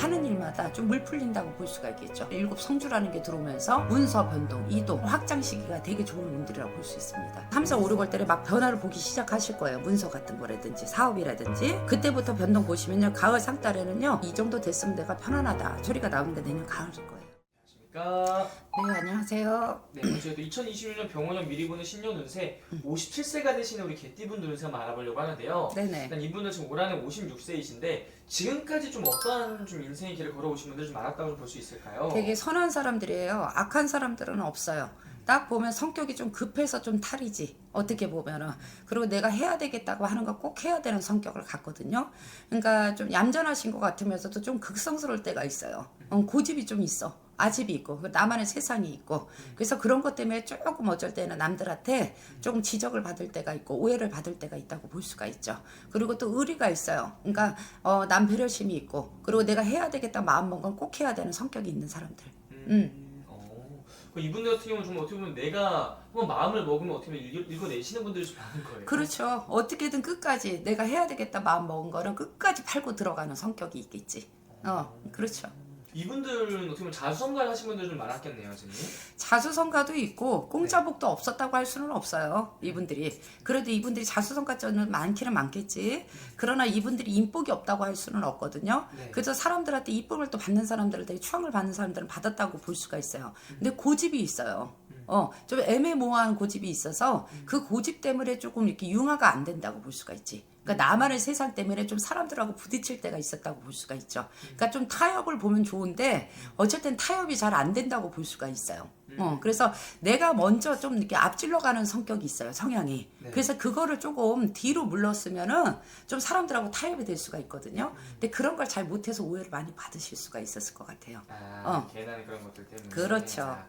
하는 일마다 좀 물 풀린다고 볼 수가 있겠죠. 일곱 성주라는 게 들어오면서 문서 변동, 이동, 확장 시기가 되게 좋은 운들이라고 볼 수 있습니다. 3, 4, 5, 6월 달에 막 변화를 보기 시작하실 거예요. 문서 같은 거라든지 사업이라든지. 그때부터 변동 보시면요. 가을 상달에는요. 이 정도 됐으면 내가 편안하다 소리가 나오는 게 내년 가을일 거예요. 안녕하십니까. 네, 안녕하세요. 네, 저희도 2026년 병원년 미리 보는 신년 운세 57세가 되시는 우리 개띠분들 운세 한번 알아보려고 하는데요. 네네. 일단 이분은 지금 올 한해 56세이신데 지금까지 좀 어떠한 좀 인생의 길을 걸어오신 분들이 좀 많았다고 볼 수 있을까요? 되게 선한 사람들이에요. 악한 사람들은 없어요. 딱 보면 성격이 좀 급해서 좀 탈이지. 어떻게 보면은. 그리고 내가 해야 되겠다고 하는 거 꼭 해야 되는 성격을 갖거든요. 그러니까 좀 얌전하신 것 같으면서도 좀 극성스러울 때가 있어요. 고집이 좀 있어. 아집이 있고 나만의 세상이 있고 그래서 그런 것 때문에 조금 어쩔 때는 남들한테 조금 지적을 받을 때가 있고 오해를 받을 때가 있다고 볼 수가 있죠. 그리고 또 의리가 있어요. 그러니까 남 배려심이 있고 그리고 내가 해야 되겠다 마음먹은 건 꼭 해야 되는 성격이 있는 사람들. 이분들 같은 경우는 좀 어떻게 보면 내가 한번 마음을 먹으면 어떻게 보면 읽어내시는 분들이 좀 많은 거예요. 그렇죠. 어떻게든 끝까지 내가 해야 되겠다 마음 먹은 거는 끝까지 팔고 들어가는 성격이 있겠지. 그렇죠. 이분들은 어떻게 보면 자수성가를 하신 분들이 좀 많았겠네요, 선생님. 자수성가도 있고 공짜복도 없었다고 할 수는 없어요. 이분들이. 그래도 이분들이 자수성가점은 많기는 많겠지. 그러나 이분들이 인복이 없다고 할 수는 없거든요. 네. 그래서 사람들한테 이쁨을 또 받는 사람들을 되게 추앙을 받는 사람들은 받았다고 볼 수가 있어요. 근데 고집이 있어요. 좀 애매모호한 고집이 있어서 그 고집 때문에 조금 이렇게 융화가 안 된다고 볼 수가 있지. 그러니까 나만의 세상 때문에 좀 사람들하고 부딪힐 때가 있었다고 볼 수가 있죠. 그러니까 좀 타협을 보면 좋은데 어쨌든 타협이 잘 안 된다고 볼 수가 있어요. 그래서 내가 먼저 좀 이렇게 앞질러 가는 성격이 있어요, 성향이. 네. 그래서 그거를 조금 뒤로 물렀으면은 좀 사람들하고 타협이 될 수가 있거든요. 근데 그런 걸 잘 못해서 오해를 많이 받으실 수가 있었을 것 같아요. 괜한 그런 것들 때문에. 그렇죠. 자,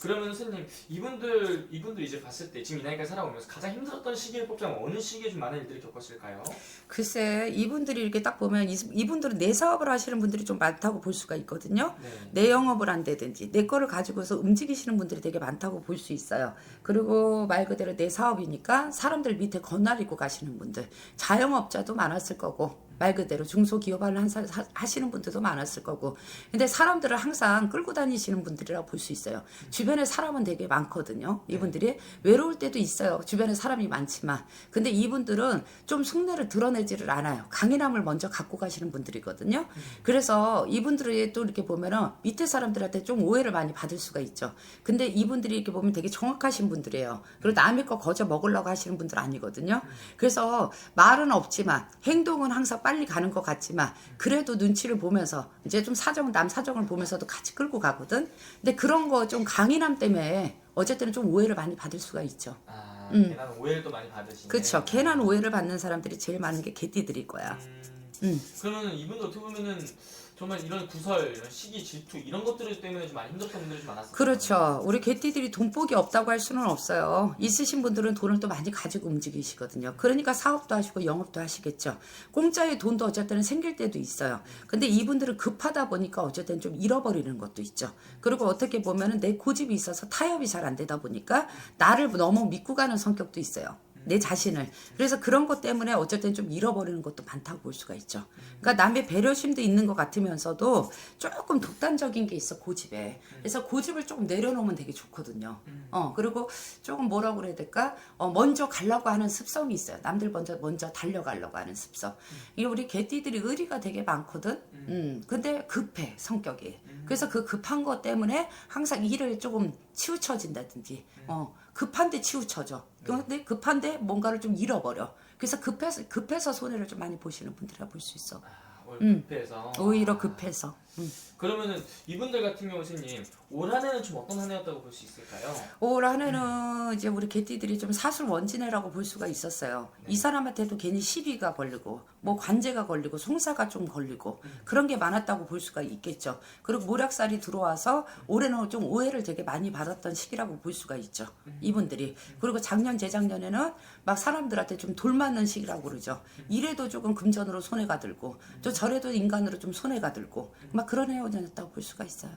그러면 선생님, 이분들 이제 봤을 때 지금 이 나이까지 살아오면서 가장 힘들었던 시기를 뽑자면 어느 시기에 좀 많은 일들이 겪었을까요? 글쎄, 이분들이 이렇게 딱 보면 이분들은 내 사업을 하시는 분들이 좀 많다고 볼 수가 있거든요. 네. 내 영업을 한다든지 내 거를 가지고서 움직이시는 분들이 되게 많다고 볼 수 있어요. 그리고 말 그대로 내 사업이니까 사람들 밑에 건날리고 가시는 분들, 자영업자도 많았을 거고 말 그대로 중소기업을 하시는 분들도 많았을 거고 근데 사람들을 항상 끌고 다니시는 분들이라고 볼 수 있어요. 주변에 사람은 되게 많거든요. 이분들이 외로울 때도 있어요. 주변에 사람이 많지만 근데 이분들은 좀 속내를 드러내지를 않아요. 강인함을 먼저 갖고 가시는 분들이거든요. 그래서 이분들이 또 이렇게 보면은 밑에 사람들한테 좀 오해를 많이 받을 수가 있죠. 근데 이분들이 이렇게 보면 되게 정확하신 분들이에요. 그리고 남의 거 거저 먹으려고 하시는 분들 아니거든요. 그래서 말은 없지만 행동은 항상 빨리 가는 것 같지만 그래도 눈치를 보면서 이제 좀 남 사정을 보면서도 같이 끌고 가거든. 근데 그런 거 좀 강인함 때문에 어쨌든 좀 오해를 많이 받을 수가 있죠. 괜한 오해를 또 많이 받으시네. 그렇죠. 괜한 오해를 받는 사람들이 제일 많은 게 개띠들일 거야. 그러면 이분도 어떻게 보면은 정말 이런 구설, 이런 시기, 질투 이런 것들 때문에 좀 많이 힘들었던 분들이 좀 많았어요. 그렇죠. 우리 개띠들이 돈복이 없다고 할 수는 없어요. 있으신 분들은 돈을 또 많이 가지고 움직이시거든요. 그러니까 사업도 하시고 영업도 하시겠죠. 공짜의 돈도 어쨌든 생길 때도 있어요. 근데 이분들은 급하다 보니까 어쨌든 좀 잃어버리는 것도 있죠. 그리고 어떻게 보면은 내 고집이 있어서 타협이 잘 안 되다 보니까 나를 너무 믿고 가는 성격도 있어요. 내 자신을. 그래서 그런 것 때문에 어쨌든 좀 잃어버리는 것도 많다고 볼 수가 있죠. 그러니까 남의 배려심도 있는 것 같으면서도 조금 독단적인 게 있어, 고집에. 그래서 고집을 조금 내려놓으면 되게 좋거든요. 그리고 조금 뭐라고 그래야 될까? 먼저 가려고 하는 습성이 있어요. 남들 먼저 달려가려고 하는 습성. 이게 우리 개띠들이 의리가 되게 많거든? 근데 급해, 성격이. 그래서 그 급한 것 때문에 항상 일을 조금 치우쳐진다든지, 급한데 치우쳐져. 근데 급한데 뭔가를 좀 잃어버려. 그래서 급해서 손해를 좀 많이 보시는 분들이라 볼 수 있어. 오히려 급해서. 오히려 급해서. 그러면은 이분들 같은 경우 선생님 올 한해는 좀 어떤 한 해였다고 볼 수 있을까요? 올 한해는 이제 우리 개띠들이 좀 사술 원진해라고 볼 수가 있었어요. 이 사람한테도 괜히 시비가 걸리고 뭐 관제가 걸리고 송사가 좀 걸리고 그런 게 많았다고 볼 수가 있겠죠. 그리고 모략살이 들어와서 올해는 좀 오해를 되게 많이 받았던 시기라고 볼 수가 있죠. 이분들이. 그리고 작년 재작년에는 막 사람들한테 좀 돌맞는 시기라고 그러죠. 이래도 조금 금전으로 손해가 들고 또 저래도 인간으로 좀 손해가 들고 막 그런 해였다고 볼 수가 있어요.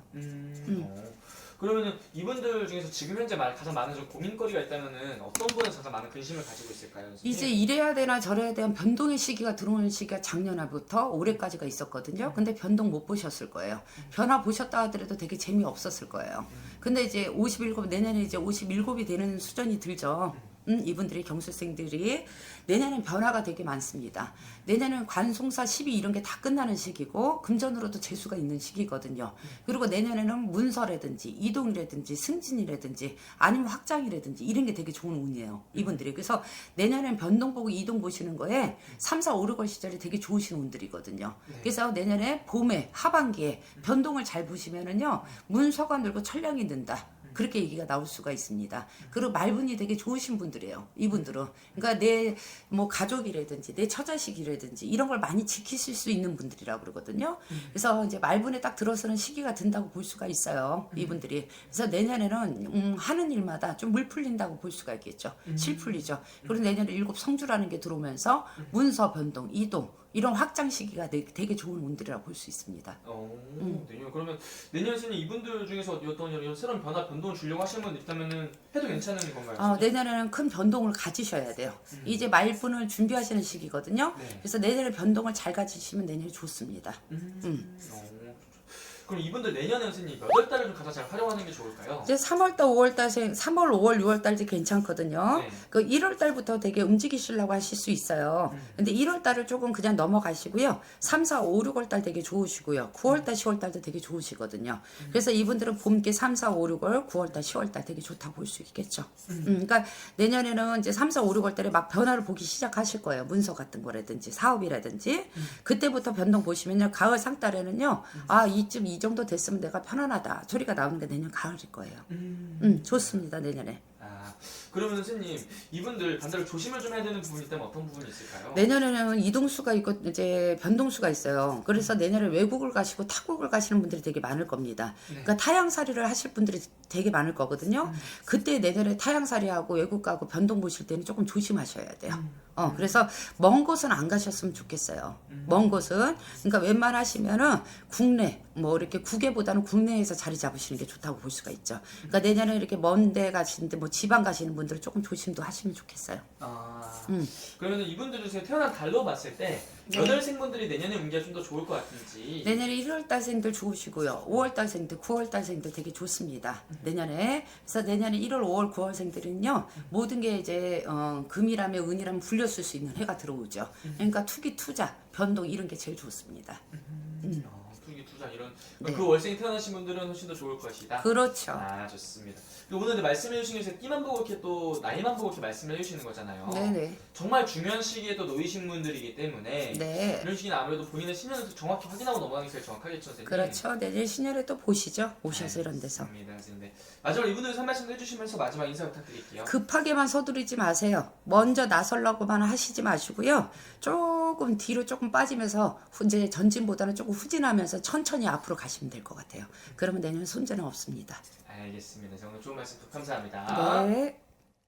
그러면은 이분들 중에서 지금 현재 가장 많은 좀 고민거리가 있다면은 어떤 분은 가장 많은 근심을 가지고 있을까요? 선생님? 이제 이래야 되나 저래야 되는 변동의 시기가 들어오는 시기가 작년부터 올해까지가 있었거든요. 근데 변동 못 보셨을 거예요. 변화 보셨다 하더라도 되게 재미없었을 거예요. 근데 이제 57, 내년에 이제 57이 되는 수준이 들죠. 이분들이 경술생들이 내년엔 변화가 되게 많습니다. 내년은 관송사 12 이런 게 다 끝나는 시기고 금전으로도 재수가 있는 시기거든요. 그리고 내년에는 문서라든지 이동이라든지 승진이라든지 아니면 확장이라든지 이런 게 되게 좋은 운이에요. 이분들이. 그래서 내년엔 변동 보고 이동 보시는 거에 3, 4, 5, 6월 시절이 되게 좋으신 운들이거든요. 그래서 내년에 봄에 하반기에 변동을 잘 보시면은요. 문서가 늘고 철량이 는다. 그렇게 얘기가 나올 수가 있습니다. 그리고 말분이 되게 좋으신 분들이에요. 이분들은. 그러니까 내 뭐 가족이라든지 내 처자식이라든지 이런 걸 많이 지키실 수 있는 분들이라고 그러거든요. 그래서 이제 말분에 딱 들어서는 시기가 된다고 볼 수가 있어요. 이분들이. 그래서 내년에는 하는 일마다 좀 물 풀린다고 볼 수가 있겠죠. 실 풀리죠. 그리고 내년에 7 성주라는 게 들어오면서 문서 변동, 이동 이런 확장 시기가 되게 좋은 운들이라고 볼 수 있습니다. 내년 그러면 내년 선생님 이분들 중에서 어떤 이런 새로운 변동을 주려고 하시는 분들 있다면은 해도 괜찮은 건가요? 선생님? 내년에는 큰 변동을 가지셔야 돼요. 이제 말분을 준비하시는 시기거든요. 네. 그래서 내년에 변동을 잘 가지시면 내년에 좋습니다. 그럼 이분들 내년에 선생님 몇 월 달을 좀 가장 잘 활용하는 게 좋을까요? 이제 3월달, 5월달, 3월, 5월, 6월달도 괜찮거든요. 네. 그 1월달부터 되게 움직이시려고 하실 수 있어요. 근데 1월달을 조금 그냥 넘어가시고요. 3, 4, 5, 6월달 되게 좋으시고요. 9월달, 10월달도 되게 좋으시거든요. 그래서 이분들은 봄께 3, 4, 5, 6월, 9월달, 10월달 되게 좋다고 볼 수 있겠죠. 그러니까 내년에는 이제 3, 4, 5, 6월달에 막 변화를 보기 시작하실 거예요. 문서 같은 거라든지 사업이라든지. 그때부터 변동 보시면요. 가을 상달에는요. 이쯤 이 정도 됐으면 내가 편안하다. 소리가 나오는 게 내년 가을일 거예요. 좋습니다. 내년에. 그러면 선생님 이분들 반대로 조심을 좀 해야 되는 부분이 있다면 어떤 부분이 있을까요? 내년에는 이동수가 있고 이제 변동수가 있어요. 그래서 내년에 외국을 가시고 타국을 가시는 분들이 되게 많을 겁니다. 그러니까 타양살이를 하실 분들이 되게 많을 거거든요. 그때 내년에 타양살이하고 외국 가고 변동 보실 때는 조금 조심하셔야 돼요. 그래서 먼 곳은 안 가셨으면 좋겠어요. 먼 곳은. 그러니까 웬만하시면은 국내, 뭐 이렇게 국외보다는 국내에서 자리 잡으시는 게 좋다고 볼 수가 있죠. 그러니까 내년에 이렇게 먼 데 가시는데 뭐 지방 가시는 분들은 조금 조심도 하시면 좋겠어요. 그러면 이분들 중에 태어난 달로 봤을 때 여덟생분들이 내년에 운기가 좀 더 좋을 것 같은지. 내년에 1월달생들 좋으시고요. 5월달생들, 9월달생들 되게 좋습니다. 내년에. 그래서 내년에 1월, 5월, 9월생들은요. 모든 게 이제 금이라면 은이라면 불렸을 수 있는 해가 들어오죠. 그러니까 투기, 투자, 변동 이런 게 제일 좋습니다. 투기 투자 이런 네. 그 월생이 태어나신 분들은 훨씬 더 좋을 것이다. 그렇죠. 좋습니다. 그리고 오늘 말씀해 주신 게 끼만 보고 이렇게 또 나이만 보고 이렇게 말씀을 해주시는 거잖아요. 네네. 정말 중요한 시기에 또 놓이신 분들이기 때문에 네. 이런 시기는 아무래도 본인의 신년을 정확히 확인하고 넘어가는 게 제일 정확하겠죠, 선생님. 그렇죠. 내년 신년에 또 보시죠. 오셔서 이런 데서. 맞습니다, 선생님. 마지막으로 이분들 한 말씀 해주시면서 마지막 인사 부탁드릴게요. 급하게만 서두르지 마세요. 먼저 나서려고만 하시지 마시고요. 조금 뒤로 조금 빠지면서 이제 전진보다는 조금 후진하면서 천천히 앞으로 가시면 될 것 같아요. 그러면 내년 손재는 없습니다. 알겠습니다. 오늘 좋은 말씀 감사합니다. 네.